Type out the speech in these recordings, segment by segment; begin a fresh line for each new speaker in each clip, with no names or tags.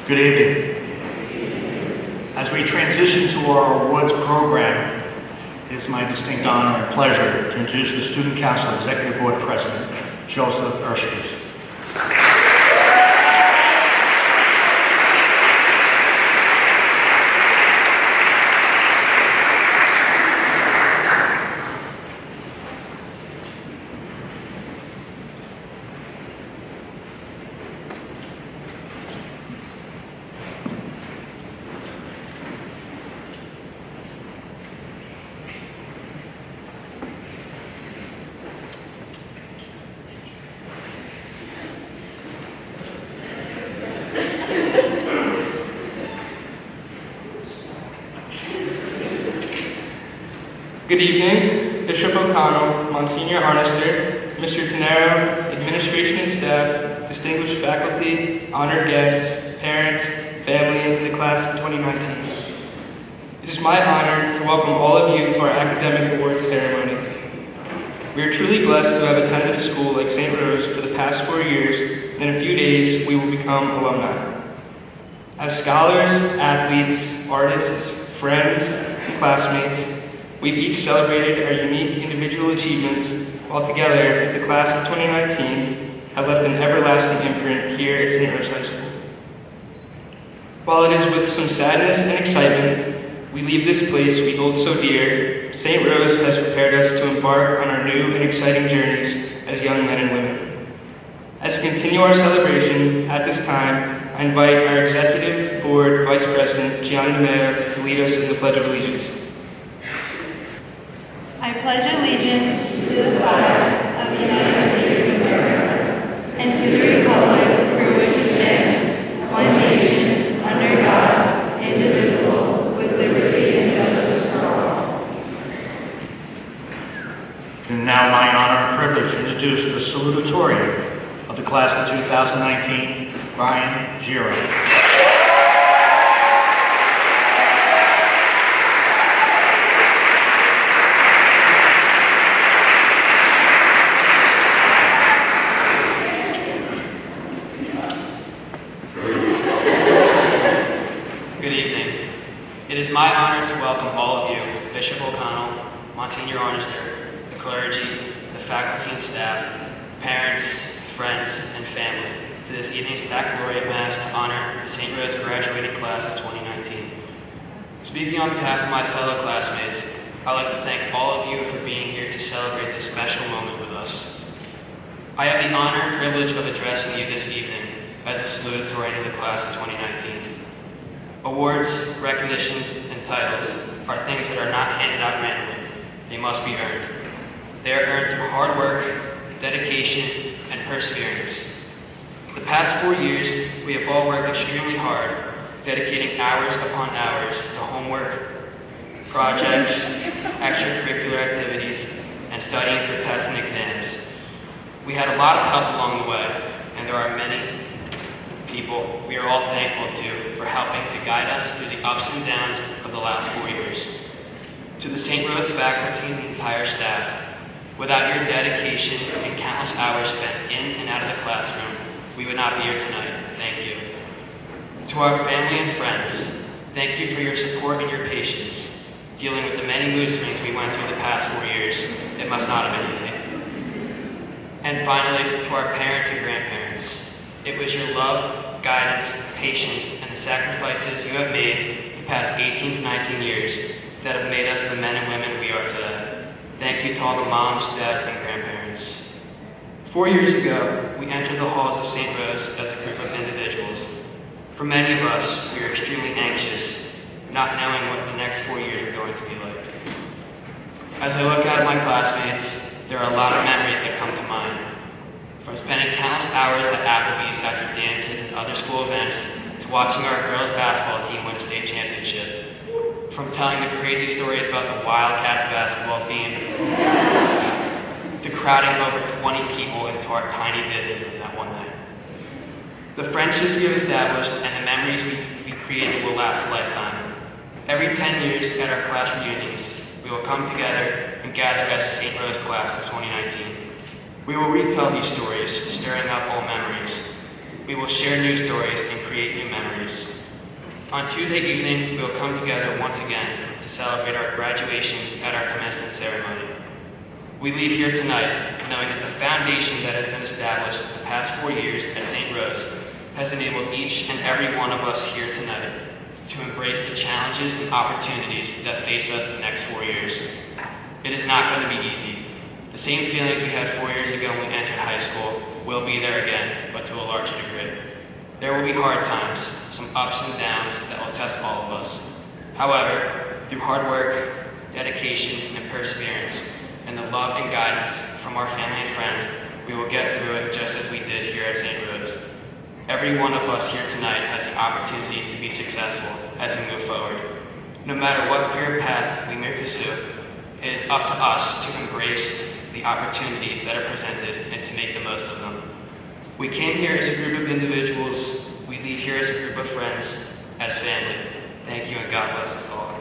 Good evening. As we transition to our awards program, it is my distinct honor and pleasure to introduce the Student Council Executive Board President, Joseph Ershbus.
Good evening, Bishop O'Connell, Monsignor Arnister, Mr. Tenero, administration and staff, distinguished faculty, honored guests, parents, family, and the class of 2019. It is my honor to welcome all of you to our academic awards ceremony. We are truly blessed to have attended a school like St. Rose for the past 4 years, and in a few days we will become alumni. As scholars, athletes, artists, friends, and classmates, we've each celebrated our unique individual achievements, while together, as the class of 2019, have left an everlasting imprint here at St. Rose High School. While it is with some sadness and excitement we leave this place we hold so dear, St. Rose has prepared us to embark on our new and exciting journeys as young men and women. As we continue our celebration, at this time, I invite our Executive Board Vice President, Gianni DeMeo, to lead us in the Pledge of Allegiance.
I pledge allegiance to the flag of the United States of America and to the republic for which it stands, one nation, under God, indivisible, with liberty and justice for all.
And now my honor and privilege to introduce the salutatorian of the class of 2019, Ryan Giro.
It is my honor to welcome all of you, Bishop O'Connell, Monsignor Arnister, the clergy, the faculty and staff, parents, friends, and family, to this evening's baccalaureate mass to honor the St. Rose graduating class of 2019. Speaking on behalf of my fellow classmates, I'd like to thank all of you for being here to celebrate this special moment with us. I have the honor and privilege of addressing you this evening as a salutatorian of the class of 2019. Awards, recognitions, and titles are things that are not handed out randomly. They must be earned. They are earned through hard work, dedication, and perseverance. The past 4 years, we have all worked extremely hard, dedicating hours upon hours to homework, projects, extracurricular activities, and studying for tests and exams. We had a lot of help along the way, and there are many people we are all thankful to for helping to guide us through the ups and downs of the last 4 years. To the St. Rose faculty and the entire staff, without your dedication and countless hours spent in and out of the classroom, we would not be here tonight. Thank you. To our family and friends, thank you for your support and your patience. Dealing with the many mood swings we went through the past 4 years, it must not have been easy. And finally, to our parents and grandparents, it was your love, guidance, patience, and the sacrifices you have made the past 18 to 19 years that have made us the men and women we are today. Thank you to all the moms, dads, and grandparents. 4 years ago, we entered the halls of St. Rose as a group of individuals. For many of us, we are extremely anxious, not knowing what the next 4 years are going to be like. As I look out at my classmates, there are a lot of memories that come to mind. From spending countless hours at Applebee's after dances and other school events, to watching our girls' basketball team win a state championship. From telling the crazy stories about the Wildcats basketball team, to crowding over 20 people into our tiny Disney room that one night. The friendships we have established and the memories we created will last a lifetime. Every 10 years at our class reunions, we will come together and gather as the St. Rose class of 2019. We will retell these stories, stirring up old memories. We will share new stories and create create new memories. On Tuesday evening, we will come together once again to celebrate our graduation at our commencement ceremony. We leave here tonight knowing that the foundation that has been established the past 4 years at St. Rose has enabled each and every one of us here tonight to embrace the challenges and opportunities that face us the next 4 years. It is not going to be easy. The same feelings we had 4 years ago when we entered high school will be there again, but to a larger degree. There will be hard times, some ups and downs that will test all of us. However, through hard work, dedication, and perseverance, and the love and guidance from our family and friends, we will get through it just as we did here at St. Rose. Every one of us here tonight has the opportunity to be successful as we move forward. No matter what career path we may pursue, it is up to us to embrace the opportunities that are presented and to make the most of them. We came here as a group of individuals. We leave here as a group of friends, as family. Thank you, and God bless us all.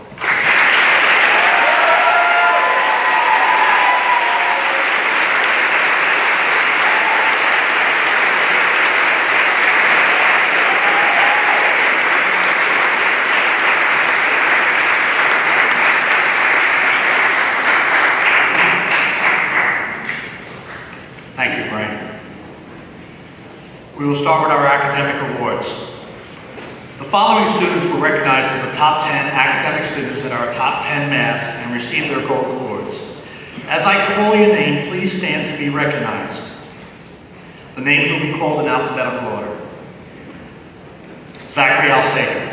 Thank you, Brian. We will start with our academic awards. The following students were recognized as the top 10 academic students in our top 10 mass and received their gold awards. As I call your name, please stand to be recognized. The names will be called in alphabetical order. Zachary Alsager.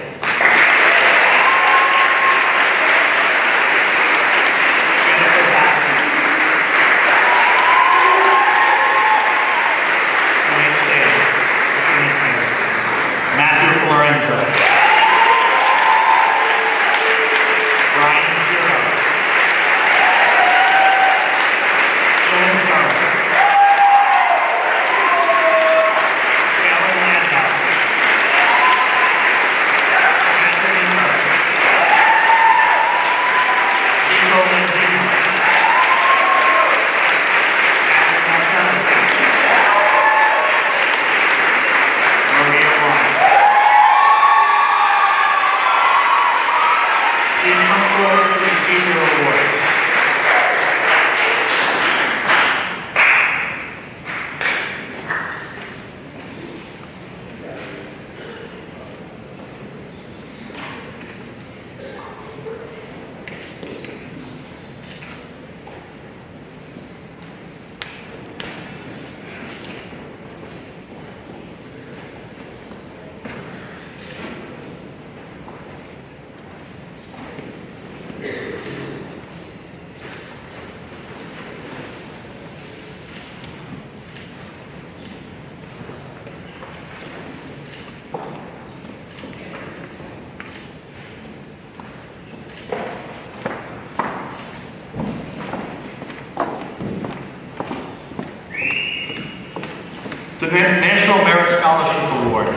The National Merit Scholarship Award.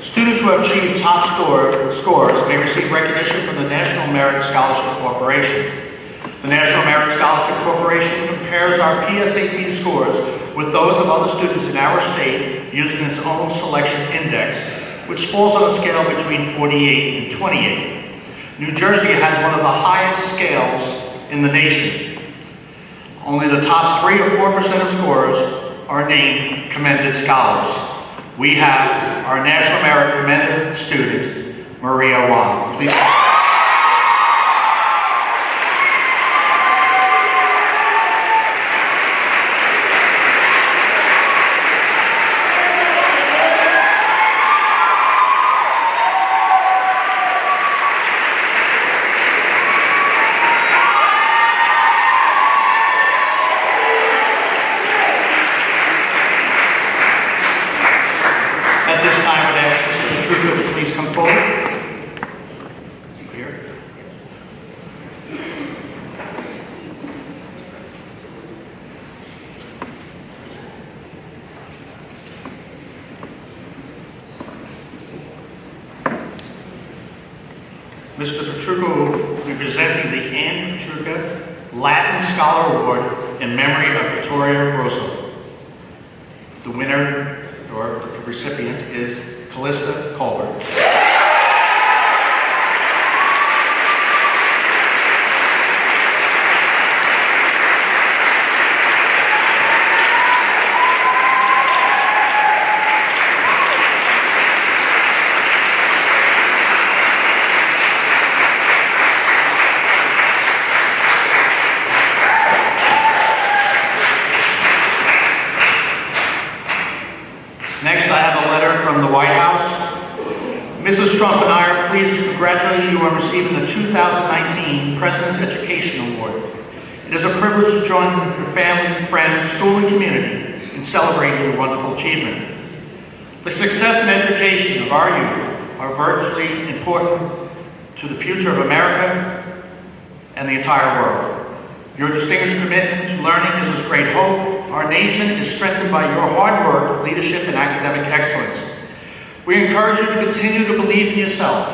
Students who have achieved top scores may receive recognition from the National Merit Scholarship Corporation. The National Merit Scholarship Corporation compares our PSAT scores with those of other students in our state using its own selection index, which falls on a scale between 48 and 28. New Jersey has one of the highest scales in the nation. Only the top 3 or 4% of scorers are named commended scholars. We have our National Merit Commended student, Maria Wong. Please. At this time, I would ask Mr. Petrucco to please come forward. Is he here? Mr. Petrucco will be presenting the Ann Petrucco Latin Scholar Award in memory of Victoria Rosso. The winner, or the recipient, is Callista Colbert. Next, I have a letter from the White House. Mrs. Trump and I are pleased to congratulate you on receiving the 2019 President's Education Award. It is a privilege to join your family, friends, school, and community in celebrating your wonderful achievement. The success and education of our youth are virtually important to the future of America and the entire world. Your distinguished commitment to learning gives us great hope. Our nation is strengthened by your hard work, leadership, and academic excellence. We encourage you to continue to believe in yourself,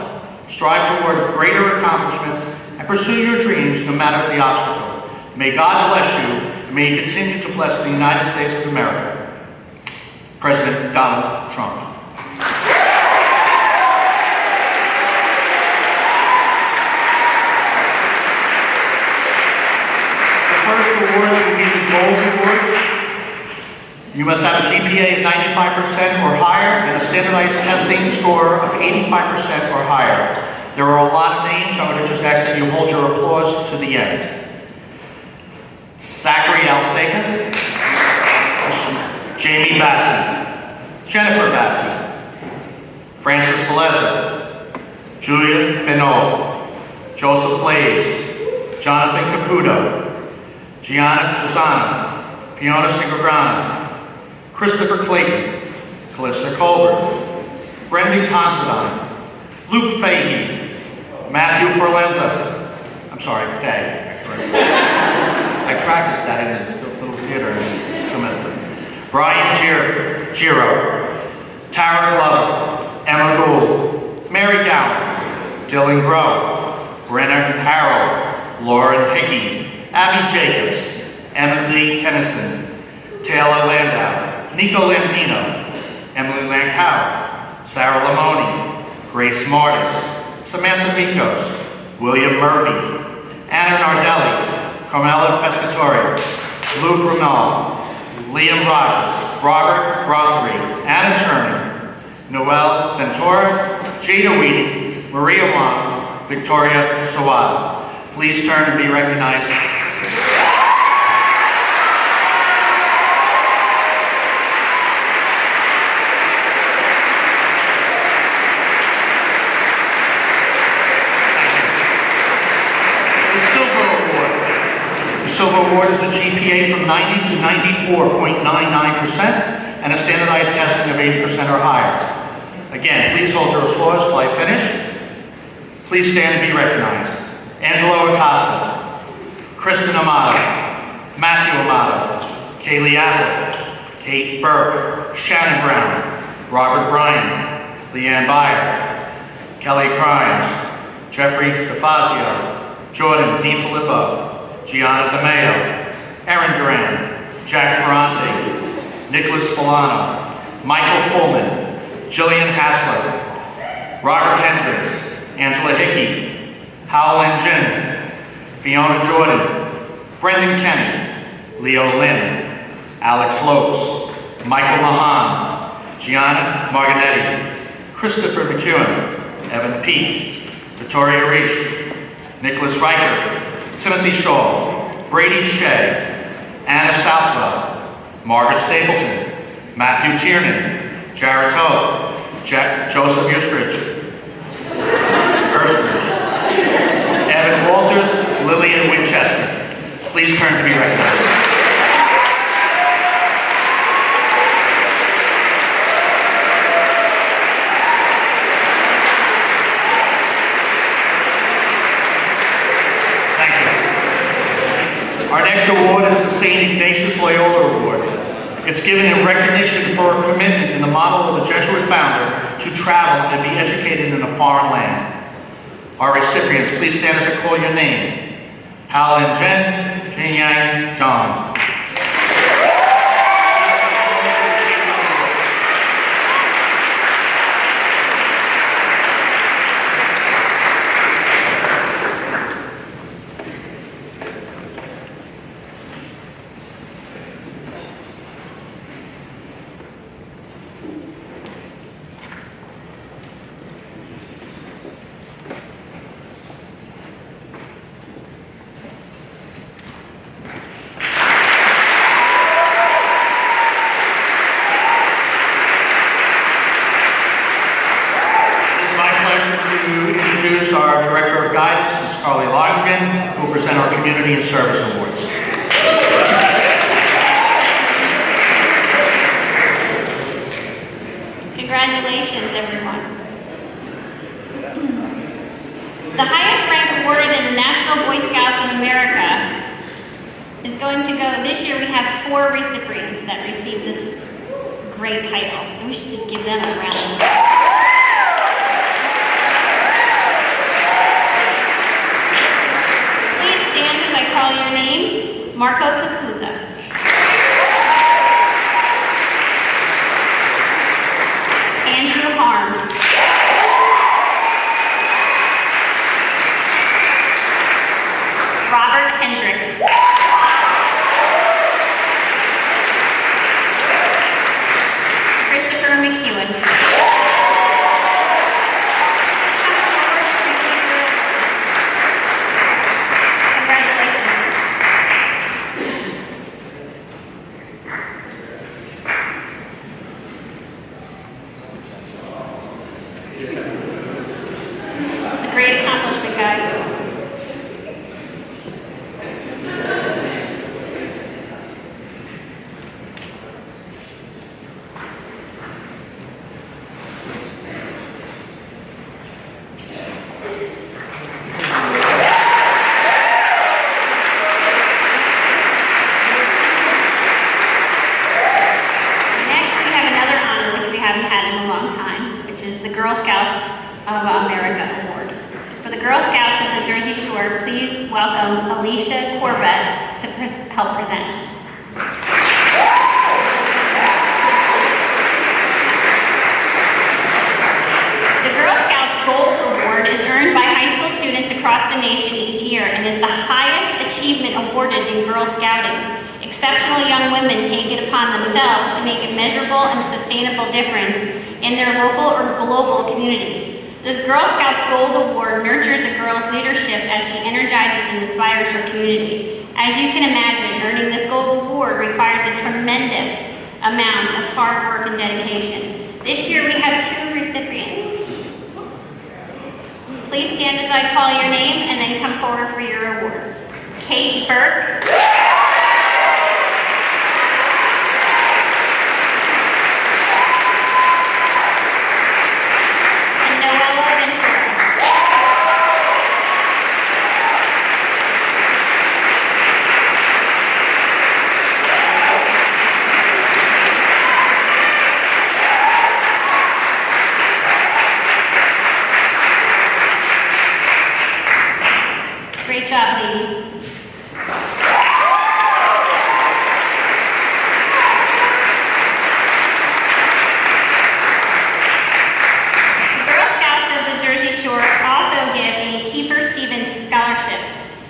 strive toward greater accomplishments, and pursue your dreams no matter the obstacle. May God bless you, and may He continue to bless the United States of America. President Donald Trump. Awards will be the Gold Awards. You must have a GPA of 95% or higher and a standardized testing score of 85% or higher. There are a lot of names. I would just ask that you hold your applause to the end. Zachary Alseca, Jamie Bassi, Jennifer Bassi, Francis Beleza, Julia Benoit, Joseph Blaze, Jonathan Caputo, Gianna Trezana, Fiona Sigrana, Christopher Clayton, Callista Colbert, Brendan Considine, Luke Fahey, Matthew Forlenza, I'm sorry, Fay. I practiced that in the little theater and still messed up. Brian Giro, Tara Glover, Emma Gould, Mary Gowan, Dylan Groh, Brenner Harrell, Lauren Hickey, Abby Jacobs, Emily Kenniston, Taylor Landau, Nico Landino, Emily Lankau, Sarah Lamoni, Grace Martis, Samantha Mikos, William Murphy, Anna Nardelli, Carmela Pescatori, Luke Ramal, Liam Rogers, Robert Rothery, Anna Turner, Noel Ventura, Jada Wheaton, Maria Wong, Victoria Sawada. Please turn and be recognized. The Silver Award is a GPA from 90 to 94.99% and a standardized testing of 80% or higher. Again, please hold your applause till I finish. Please stand and be recognized. Angelo Acosta, Kristen Amato, Matthew Amato, Kaylee Apple, Kate Burke, Shannon Brown, Robert Bryan, Leanne Byer, Kelly Crimes, Jeffrey DeFazio, Jordan DiFilippo, Gianna DeMeo, Aaron Duran, Jack Ferrante, Nicholas Folano, Michael Fullman, Jillian Hassler, Robert Hendricks, Angela Hickey, Howlin Jin, Fiona Jordan, Brendan Kenny, Leo Lynn, Alex Lopes, Michael Mahan, Gianna Marganetti, Christopher McEwen, Evan Peake, Victoria Reich, Nicholas Riker, Timothy Shaw, Brady Shea, Anna Southwell, Margaret Stapleton, Matthew Tiernan, Jared Toe, Joseph Ustridge, Evan Walters, Lillian Winchester. Please turn to be recognized. Our next award is the St. Ignatius Loyola Award. It's given in recognition for a commitment in the model of a Jesuit founder to travel and be educated in a foreign land. Our recipients, please stand as I call your name. Howlin Jen, Jin Yang, John. Maryanne, who will present our Community and Service Awards.
Congratulations, everyone. The highest rank awarded in the National Boy Scouts of America is going to go, this year we have 4 recipients that received this great title. And we should just give them a round of applause. Please stand as I call your name. Marco Cacuza. Andrew Harms. Robert Hendricks. Christopher McEwen. Congratulations. It's a great accomplishment, guys. Girl Scouts of America Award. For the Girl Scouts of the Jersey Shore, please welcome Alicia Corbett to help present. The Girl Scouts Gold Award is earned by high school students across the nation each year and is the highest achievement awarded in Girl Scouting. Exceptional young women take it upon themselves to make a measurable and sustainable difference in their local or global communities. This Girl Scouts Gold Award nurtures a girl's leadership as she energizes and inspires her community. As you can imagine, earning this Gold Award requires a tremendous amount of hard work and dedication. This year we have 2 recipients. Please stand as I call your name and then come forward for your award. Kate Burke. Great job, ladies.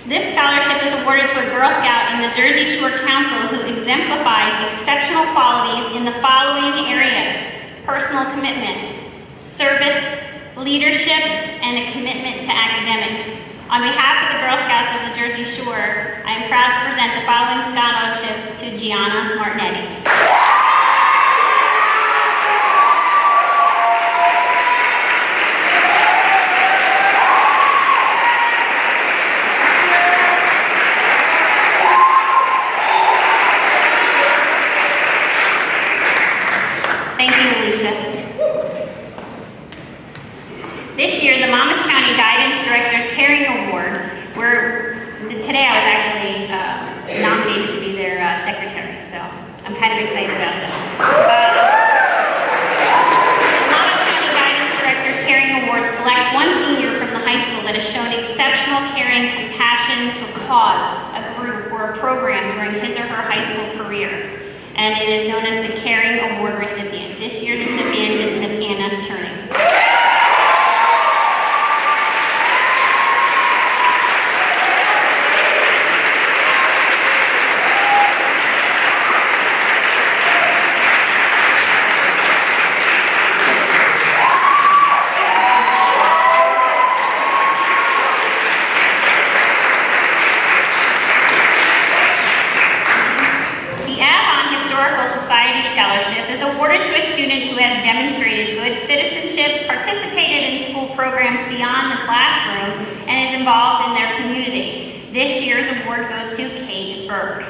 This scholarship is awarded to a Girl Scout in the Jersey Shore Council who exemplifies exceptional qualities in the following areas: personal commitment, service, leadership, and a commitment to academics. On behalf of the Girl Scouts of the Jersey Shore, I am proud to present the following scholarship to Gianna Martinetti. Thank you, Alicia. This year, the Monmouth County Guidance Director's Caring Award, today I was actually nominated to be their secretary, so I'm kind of excited about this. The Monmouth County Guidance Director's Caring Award selects one senior from the high school that has shown exceptional caring, compassion to a cause, a group, or a program during his or her high school career. And it is known as the Caring Award recipient. This year's recipient is Miss Anna Turning. Scholarship is awarded to a student who has demonstrated good citizenship, participated in school programs beyond the classroom, and is involved in their community. award goes to Kate Burke.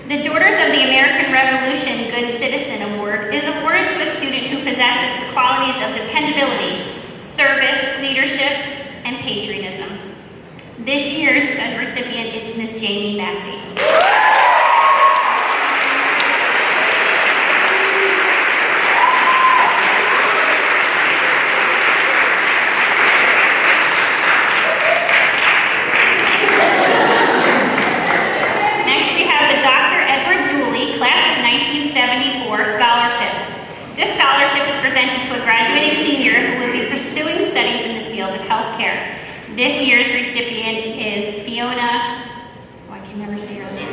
The Daughters of the American Revolution Good Citizen Award is awarded to a student who possesses the qualities of dependability, service, leadership, and patriotism. This year's recipient is Miss Jamie Massey. Scholarship. This scholarship is presented to a graduating senior who will be pursuing studies in the field of healthcare. This year's recipient is Fiona, I can never say her name,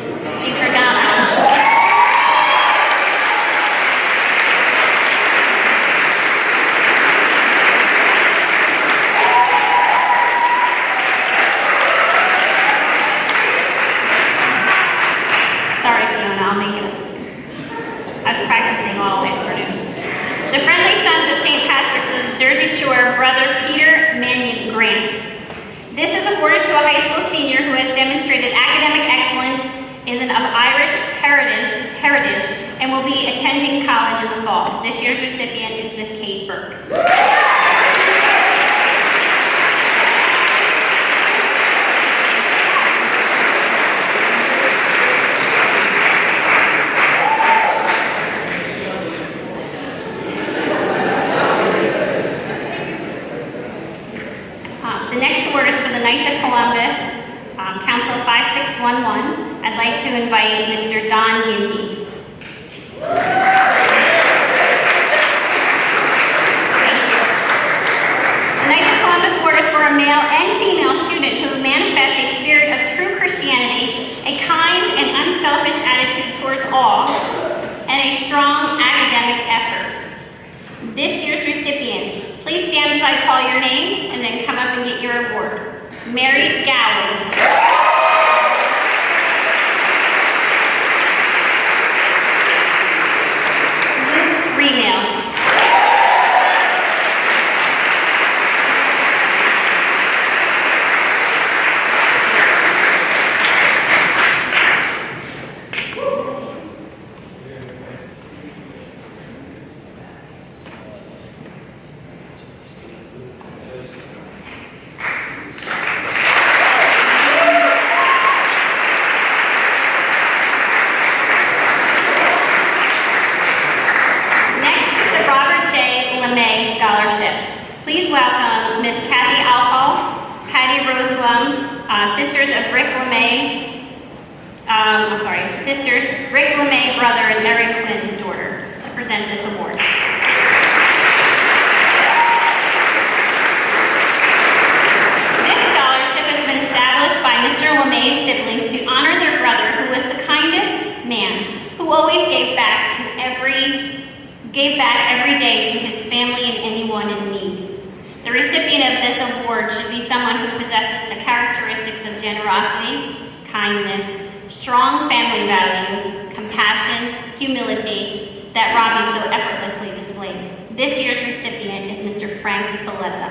Sorry, Fiona, I'll make it up to you. I was practicing all afternoon. The Friendly Sons of St. Patrick's of Jersey Shore, Brother Peter Mannion Grant. This is awarded to a high school senior who has demonstrated academic excellence, is of Irish heritage, and will be attending college in the fall. This year's recipient is Miss Kate Burke. The next award is for the Knights of Columbus, Council 5611. I'd like to invite Mr. Don Ginty. The Knights of Columbus Award is for a male and female student who manifests a spirit of true Christianity, a kind and unselfish attitude towards all, and a strong academic effort. This year's recipients, please stand as I call your name and then come up and get your award. Mary Gowan. Luke Remale. Please welcome Miss Kathy Alpal, Patty Roseblum, sisters of Rick LeMay, sisters Rick LeMay brother and Mary Quinn daughter, to present this award. This scholarship has been established by Mr. LeMay's siblings to honor their brother, who was the kindest man, who always gave back every day to his family and anyone in need. The recipient of this award should be someone who possesses the characteristics of generosity, kindness, strong family value, compassion, humility that Robbie so effortlessly displayed. This year's recipient is Mr. Frank Beleza.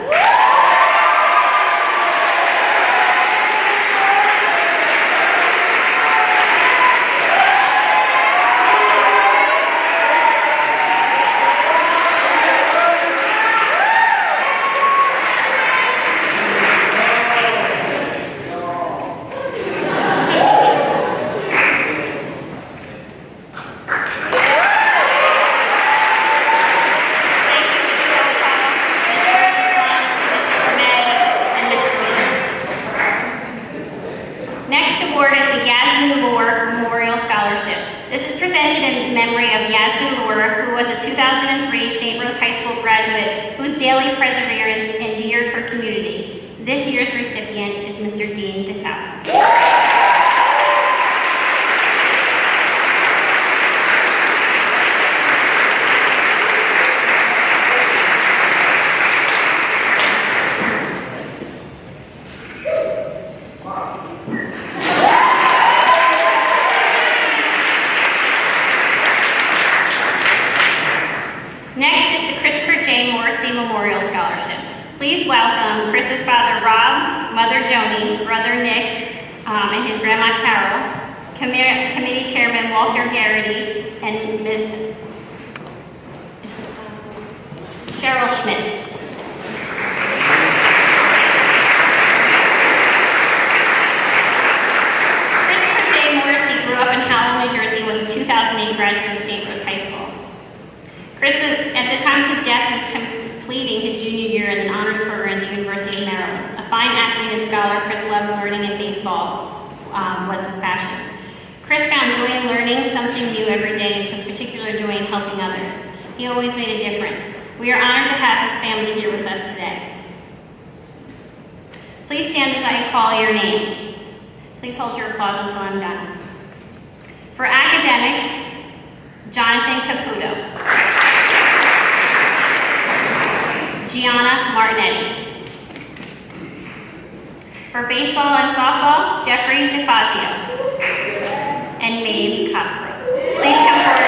Daily perseverance endeared her community. This year's recipient is Mr. Dean DeFalco. Grandma Carol, Committee Chairman Walter Garrity, and Ms. Cheryl Schmidt. Grew up in Howell, New Jersey, was a 2008 graduate of St. Rose High School. Chris was, at the time of his death, he was completing his junior year in an honors program at the University of Maryland. A fine athlete and scholar, Chris loved learning, and baseball was his passion. Chris found joy in learning something new every day and took particular joy in helping others. He always made a difference. We are honored to have his family here with us today. Please stand as I call your name. Please hold your applause until I'm done. For academics, Jonathan Caputo. Gianna Martinetti. For baseball and softball, Jeffrey DeFazio. And Maeve Cosgrove. Please come forward.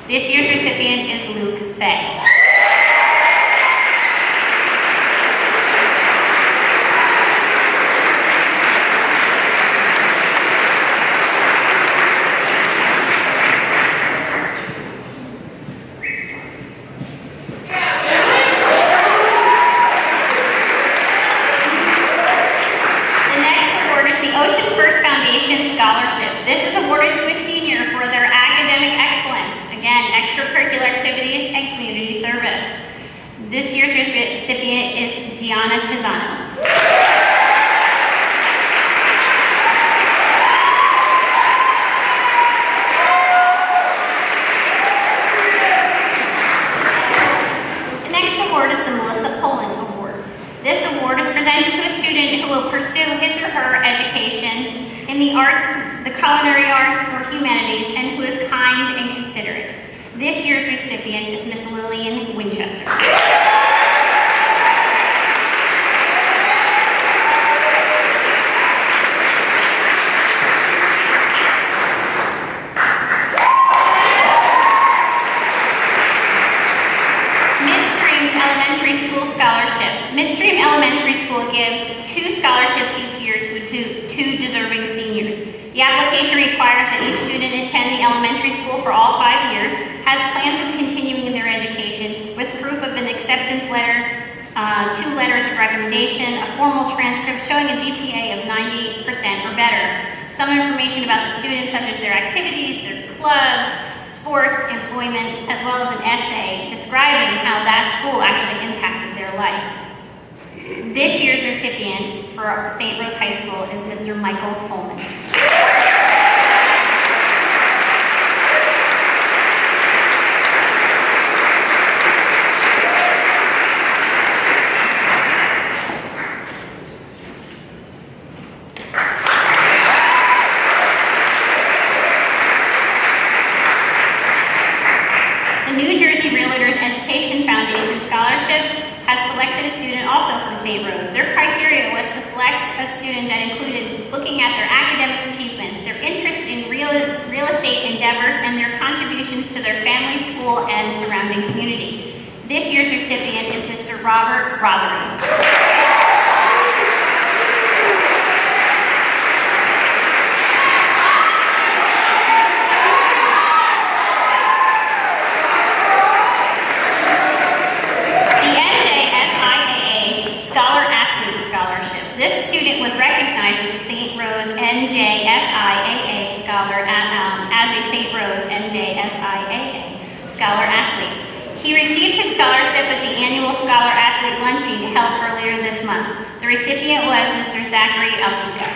This year's recipient is Luke Fay. The next award is the Ocean First Foundation Scholarship. This is awarded to a senior for their academic excellence. Again, extracurricular activities and community service. This year's recipient is Gianna Chisano. The next award is the Melissa Poland Award. This award is presented to a student who will pursue his or her education in the arts, the culinary arts, or humanities, and who is kind and considerate. This year's recipient is Miss Lillian Winchester. Midstream's Elementary School Scholarship. Midstream Elementary School gives 2 scholarships each year to 2 deserving seniors. The application requires that each student attend the elementary school for all 5 years, has plans of continuing their education with proof of an acceptance letter, 2 letters of recommendation, a formal transcript showing a GPA of 98% or better, some information about the student such as their activities, their clubs, sports, employment, as well as an essay describing how that school actually impacted their life. This year's recipient for St. Rose High School is Mr. Michael Coleman. The New Jersey Realtors Education Foundation Scholarship has selected a student also from St. Rose. Their criteria was to select a student that included looking at their academic achievements, their interest in real estate endeavors, and their contributions to their family, school, and surrounding community. This year's recipient is Mr. Robert Rothery. This student was recognized as the St. Rose NJSIAA Scholar as a St. Rose NJSIAA Scholar Athlete. He received his scholarship at the annual Scholar Athlete Luncheon held earlier this month. The recipient was Mr. Zachary Alsica.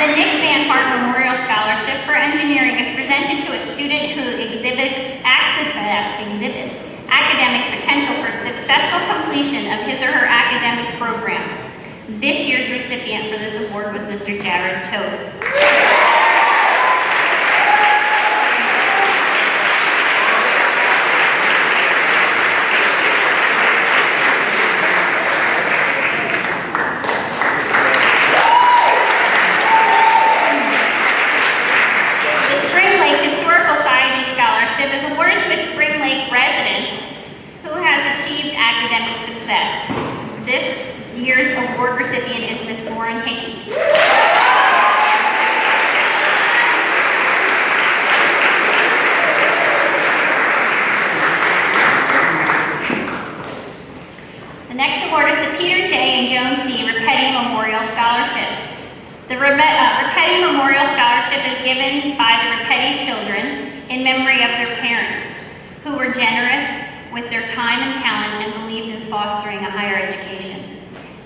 The Nick Van Hart Memorial Scholarship for Engineering is presented to a student who exhibits academic potential for successful completion of his or her academic program. This year's recipient for this award was Mr. Jared Toth.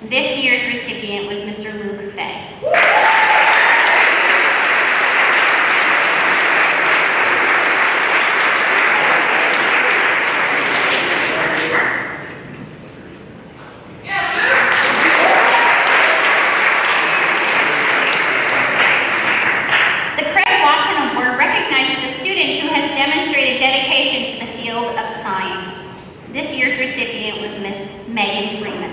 This year's recipient was Mr. Luke Fay. The Craig Watson Award recognizes a student who has demonstrated dedication to the field of science. This year's recipient was Miss Megan Freeman.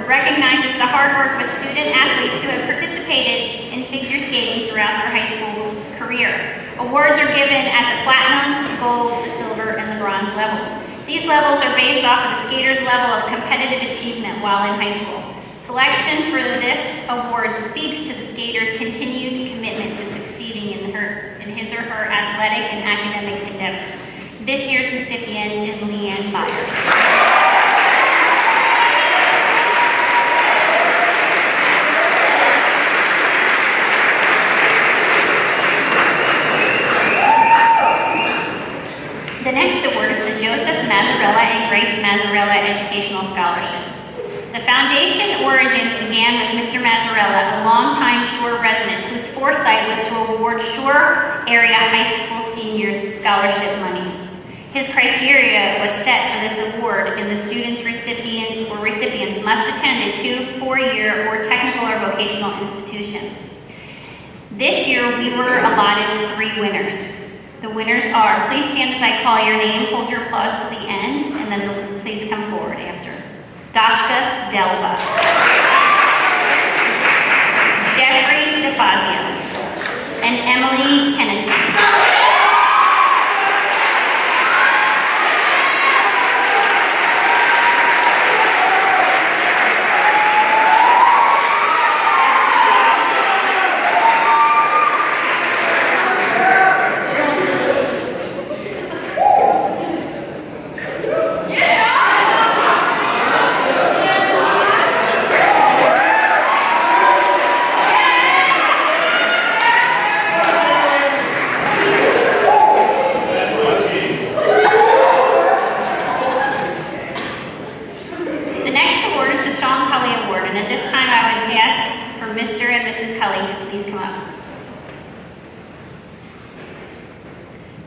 Recognizes the hard work of student athletes who have participated in figure skating throughout their high school career. Awards are given at the platinum, the gold, the silver, and the bronze levels. These levels are based off of the skater's level of competitive achievement while in high school. Selection for this award speaks to the skater's continued commitment to succeeding in his or her athletic and academic endeavors. This year's recipient is Leanne Byers. The next award is the Joseph Mazzarella and Grace Mazzarella Educational Scholarship. The foundation origins began with Mr. Mazzarella, a longtime Shore resident whose foresight was to award Shore area high school seniors scholarship monies. His criteria was set for this award, and the students recipients must attend a 2 4-year or technical or vocational institution. This year we were allotted 3 winners. The winners are, please stand as I call your name, hold your applause to the end, and then please come forward after. Dashka Delva. Jeffrey DeFazio. And Emily Kennedy.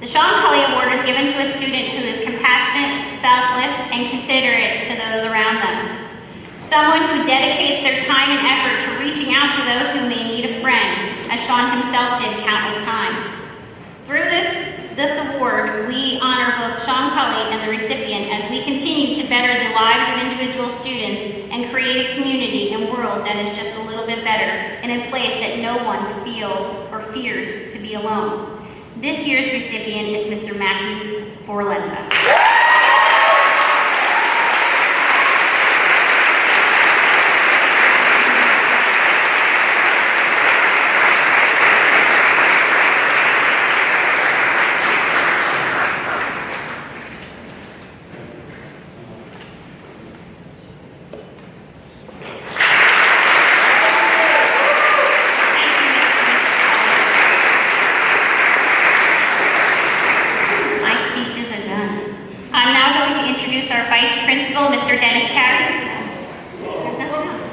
The Sean Collier Award is given to a student who is compassionate, selfless, and considerate to those around them. Someone who dedicates their time and effort to reaching out to those who may need a friend, as Sean himself did countless times. Through this this award, we honor both Sean Cully and the recipient as we continue to better the lives of individual students and create a community and world that is just a little bit better and a place that no one feels or fears to be alone. This year's recipient is Mr. Matthew Forlenta. Our Vice Principal, Mr. Dennis Carey. There's nothing else.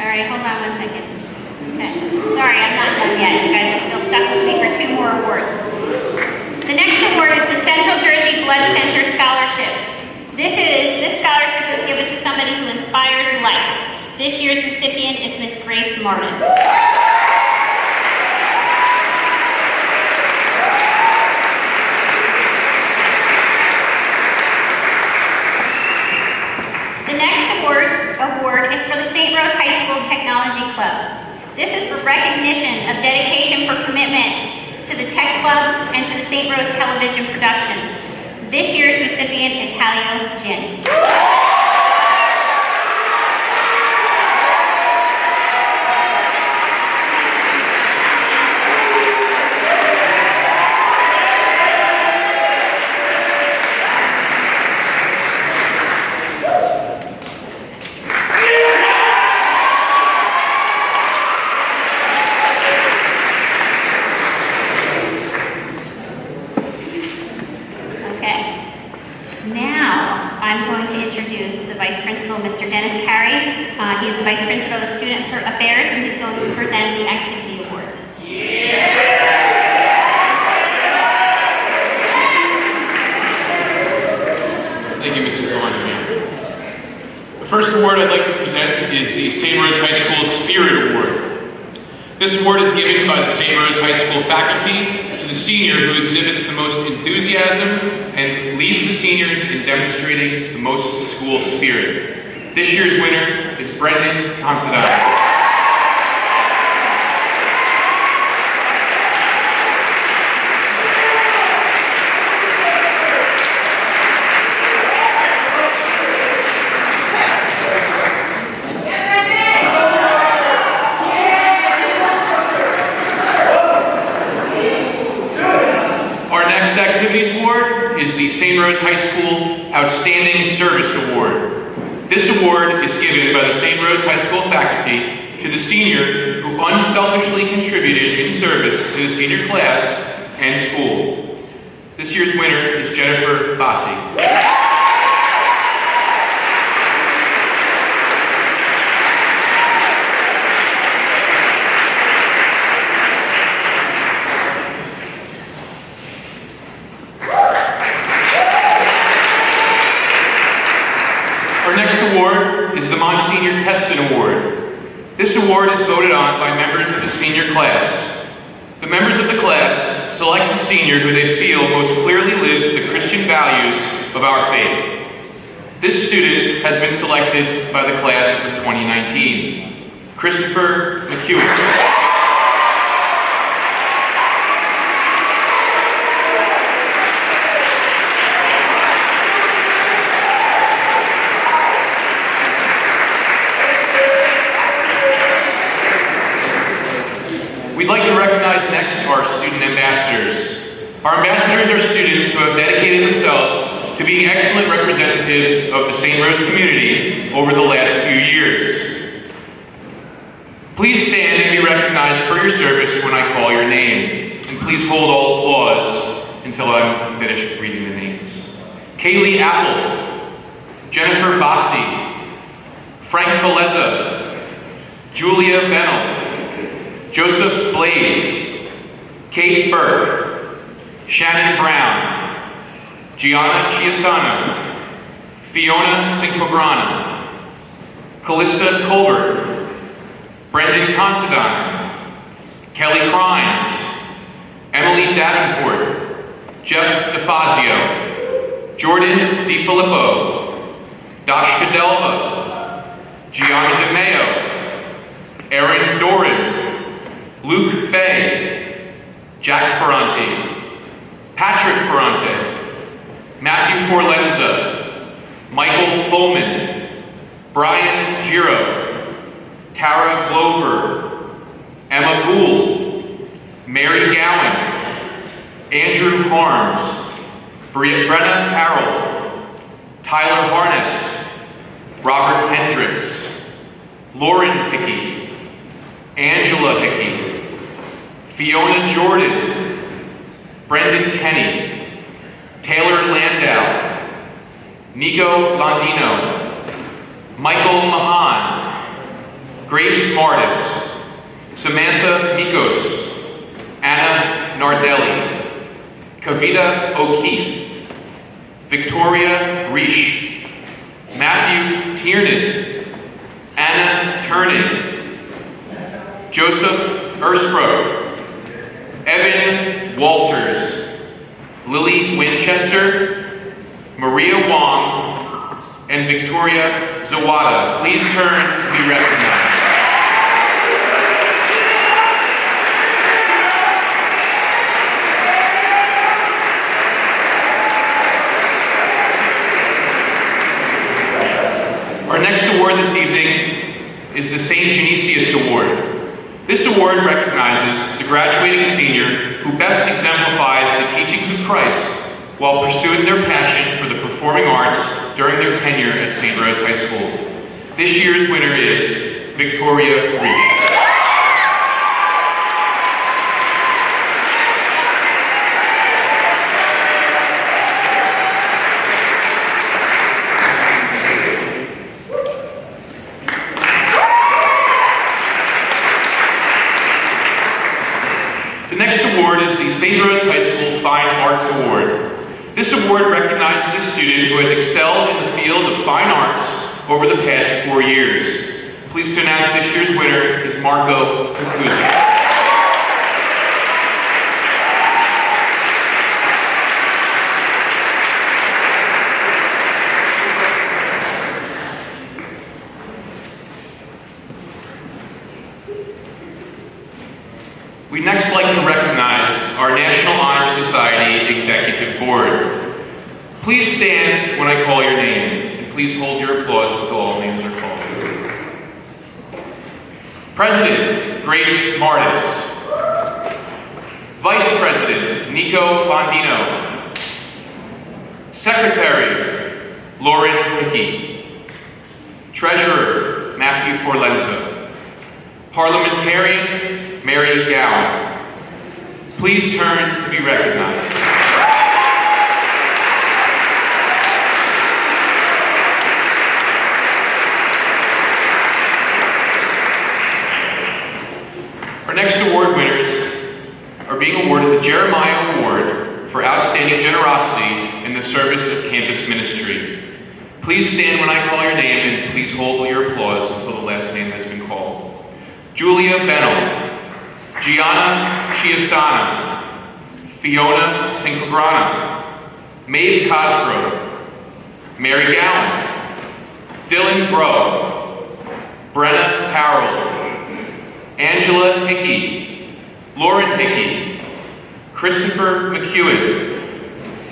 All right, hold on 1 second. Okay. Sorry, I'm not done yet. You guys are still stuck with me for 2 more awards. The next award is the Central Jersey Blood Center Scholarship. This scholarship is given to somebody who inspires life. This year's recipient is Miss Grace Martis. The next award is for the St. Rose High School Technology Club. This is for recognition of dedication for commitment to the Tech Club and to the St. Rose Television Productions. This year's recipient is Halio Jin. Mr. Dennis Carey. He's the Vice Principal of Student Affairs, and he's going to present the Activity Awards.
Thank you, Mrs. Collier. The first award I'd like to present is the St. Rose High School Spirit Award. This award is given by the St. Rose High School faculty to the senior who exhibits the most enthusiasm and leads the seniors in demonstrating the most school spirit. This year's winner is Brendan Considine. Our next activities award is the St. Rose High School Outstanding Service Award. This award is given by the St. Rose High School faculty to the senior who unselfishly contributed in service to the senior class and school. This year's winner is Jennifer Bassi. Our next award is the Monsignor Teston Award. This award is voted on by members of the senior class. The members of the class select the senior who they feel most clearly lives the Christian values of our faith. This student has been selected by the class of 2019, Christopher McEwen. We'd like to recognize next our student ambassadors. Our ambassadors are students who have dedicated themselves to being excellent representatives of the St. Rose community over the last few years. Please stand and be recognized for your service when I call your name. And please hold all applause until I'm finished reading the names. Kaylee Apple, Jennifer Bassi, Frank Beleza, Julia Bennell, Joseph Blaze, Kate Burke, Shannon Brown, Gianna Chiasano, Fiona Cinquagrana, Callista Colbert, Brendan Considine, Kelly Crimes, Emily Davenport, Jeff DeFazio, Jordan DiFilippo, Dashka Delva, Gianna DeMeo, Aaron Doran, Luke Fay, Jack Ferrante, Patrick Ferrante, Matthew Forlenza, Michael Fullman, Brian Giro, Tara Glover, Emma Gould, Mary Gowan, Andrew Harms, Brenna Harold, Tyler Harness, Robert Hendricks, Lauren Hickey, Angela Hickey, Fiona Jordan, Brendan Kenny, Taylor Landau, Nico Landino, Michael Mahan, Grace Martis, Samantha Mikos, Anna Nardelli, Kavita O'Keefe, Victoria Reish, Matthew Tiernan, Anna Turning, Joseph Ersbrook, Evan Walters, Lily Winchester, Maria Wong, and Victoria Zawada. Please turn to be recognized. Our next award this evening is the St. Genesius Award. This award recognizes the graduating senior who best exemplifies the teachings of Christ while pursuing their passion for the performing arts during their tenure at St. Rose High School. This year's winner is Victoria Reish. The next award is the St. Rose High School Fine Arts Award. This award recognizes a student who has excelled in the field of fine arts over the past 4 years. Pleased to announce this year's winner is Marco Pacuzzi. We'd next like to recognize our National Honor Society Executive Board. Please stand when I call your name, and please hold your applause until all names are called. President, Grace Martis. Vice President, Nico Bondino. Secretary, Lauren Hickey. Treasurer, Matthew Forlenza. Parliamentarian, Mary Gowan. Please turn to be recognized. Our next award winners are being awarded the Jeremiah Award for Outstanding Generosity in the Service of Campus Ministry. Please stand when I call your name and please hold your applause until the last name has been called. Julia Bennell, Gianna Chiasana, Fiona Cinquagrana, Maeve Cosgrove, Mary Gowan, Dylan Bro, Brenna Harold, Angela Hickey, Lauren Hickey, Christopher McEwen,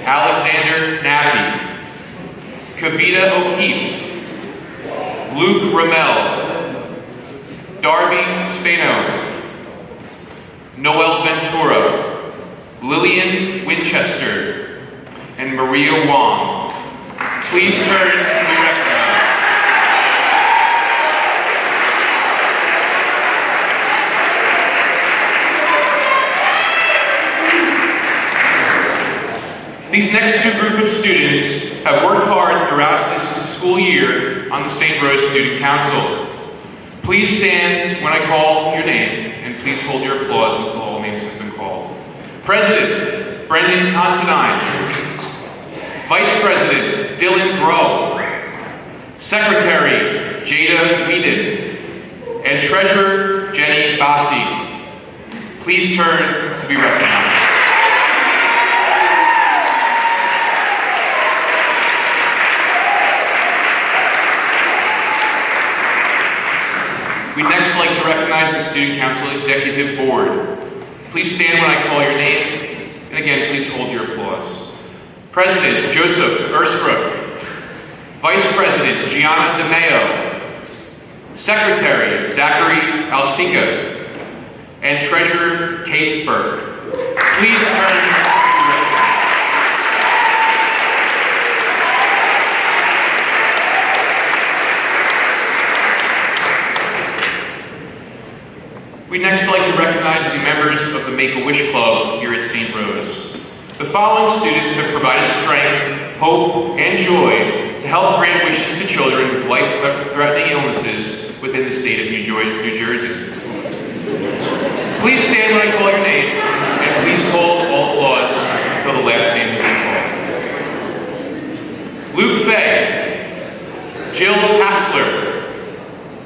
Alexander Nappy, Kavita O'Keefe, Luke Ramel, Darby Spano, Noel Ventura, Lillian Winchester, and Maria Wong. Please turn to be recognized. These next two group of students have worked hard throughout this school year on the St. Rose Student Council. Please stand when I call your name, and please hold your applause until all names have been called. President, Brendan Considine. Vice President, Dylan Bro. Secretary Jada Whedon, and Treasurer Jenny Bassi. Please turn to be recognized. We'd next like to recognize the Student Council Executive Board. Please stand when I call your name, and again, please hold your applause. President Joseph Ersbrook, Vice President Gianna DeMeo, Secretary Zachary Alsica, and Treasurer Kate Burke. Please turn. We'd next like to recognize the members of the Make-A-Wish Club here at St. Rose. The following students have provided strength, hope, and joy to help grant wishes to children with life-threatening illnesses within the state of New Jersey. Please stand when I call your name, and please hold all applause until the last name has been called. Luke Fay, Jill Hassler,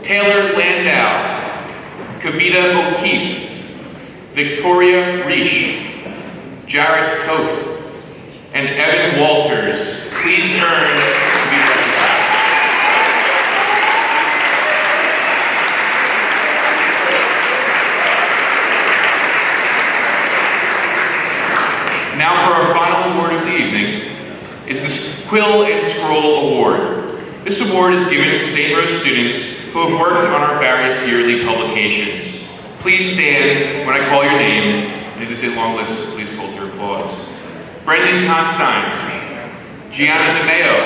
Taylor Landau, Kavita O'Keefe, Victoria Reish, Jared Toth, and Evan Walters. Please turn to be recognized. Now for our final award of the evening is the Quill and Scroll Award. This award is given to St. Rose students who have worked on our various yearly publications. Please stand when I call your name. It is a long list, so please hold your applause. Brendan Constein, Gianna DeMeo,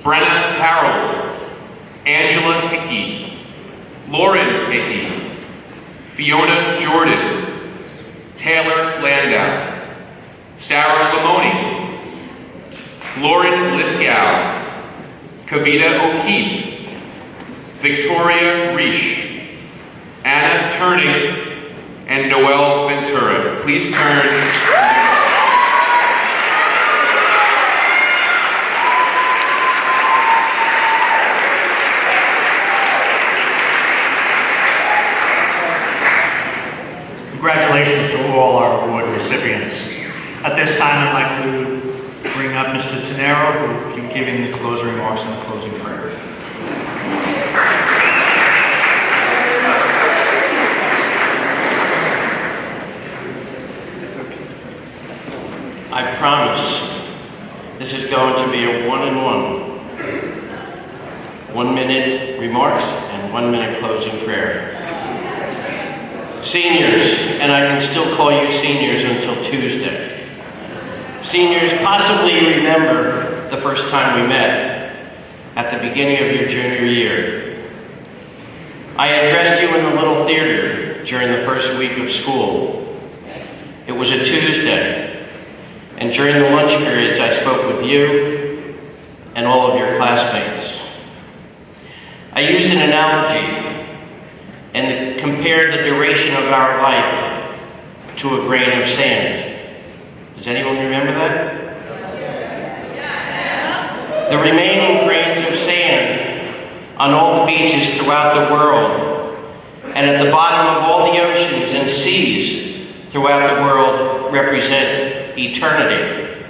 Brenna Harold, Angela Hickey, Lauren Hickey, Fiona Jordan, Taylor Landau, Sarah Lamoni, Lauren Lithgow, Kavita O'Keefe, Victoria Reish, Anna Turning, and Noel Ventura. Please turn.
Congratulations to all our award recipients. At this time, I'd like to bring up Mr. Tenero, who will be giving the closing remarks and the closing prayer.
I promise this is going to be a one-and-one. 1 minute remarks and 1 minute closing prayer. Seniors, and I can still call you seniors until Tuesday. Seniors, possibly remember the first time we met at the beginning of your junior year. I addressed you in the little theater during the first week of school. It was a Tuesday, and during the lunch periods I spoke with you and all of your classmates. I used an analogy and compared the duration of our life to a grain of sand. Does anyone remember that? The remaining grains of sand on all the beaches throughout the world and at the bottom of all the oceans and seas throughout the world represent eternity.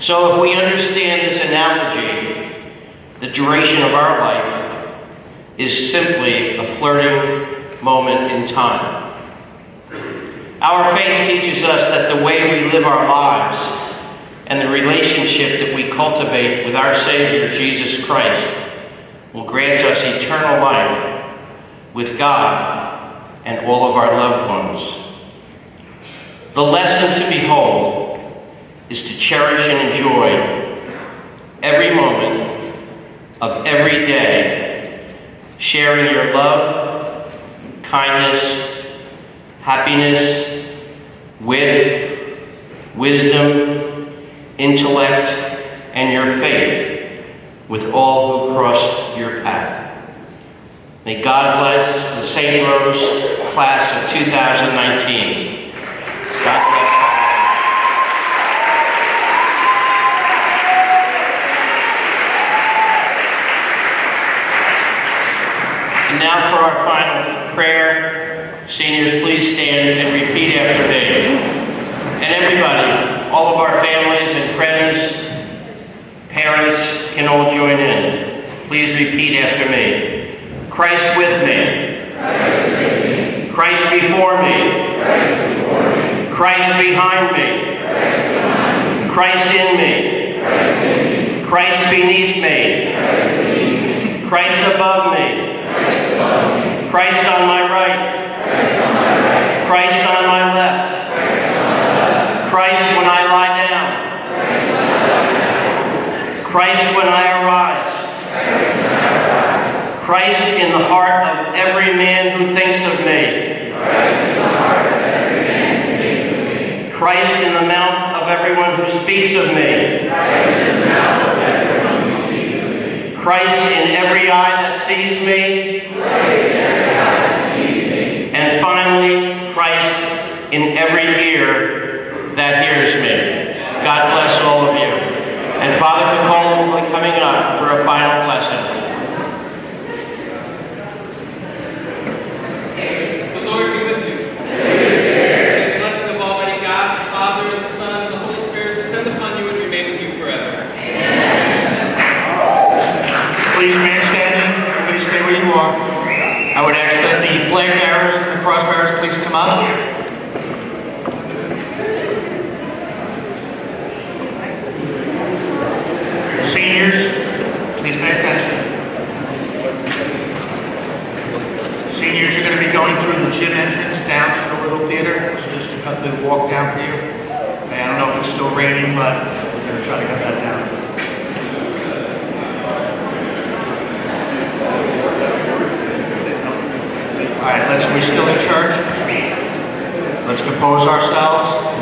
So if we understand this analogy, the duration of our life is simply a flirting moment in time. Our faith teaches us that the way we live our lives and the relationship that we cultivate with our Savior, Jesus Christ, will grant us eternal life with God and all of our loved ones. The lesson to behold is to cherish and enjoy every moment of every day, sharing your love, kindness, happiness, wit, wisdom, intellect, and your faith with all who cross your path. May God bless the St. Rose class of 2019. God bless. now for our final prayer. Seniors, please stand and repeat after me. And everybody, all of our families and friends, parents can all join in. Please repeat after me. Christ with me.
Christ with me.
Christ before me.
Christ before me.
Christ behind me.
Christ behind me.
Christ in me.
Christ in me.
Christ beneath me.
Christ beneath me.
Christ above me.
Christ above me.
Christ on my right.
Christ on my right.
Christ on my left.
Christ on my left.
Christ when I lie down.
Christ when I lie down.
Christ when I arise.
Christ when I arise.
Christ in the heart of every man who thinks of me.
Christ in the heart of every man who thinks of me.
Christ in the mouth of everyone who speaks of me.
Christ in the mouth of everyone who speaks of me.
Christ in every eye that sees me.
Christ in every eye that sees me.
And finally, Christ in every ear that hears me. God bless all of you. And Father Cacola will be coming up for a final blessing.
The Lord be with you. May the blessing of Almighty God, the Father, and the Son, and the Holy Spirit descend upon you and remain with you forever.
Please remain standing. Everybody stay where you are. I would ask that the flag bearers and the cross bearers please come up. Seniors, please pay attention. Seniors, you're going to be going through the gym entrance down to the little theater. So just to cut the walk down for you. Okay, I don't know if it's still raining, but we're going to try to cut that down. All right, we're still in church. Let's compose ourselves.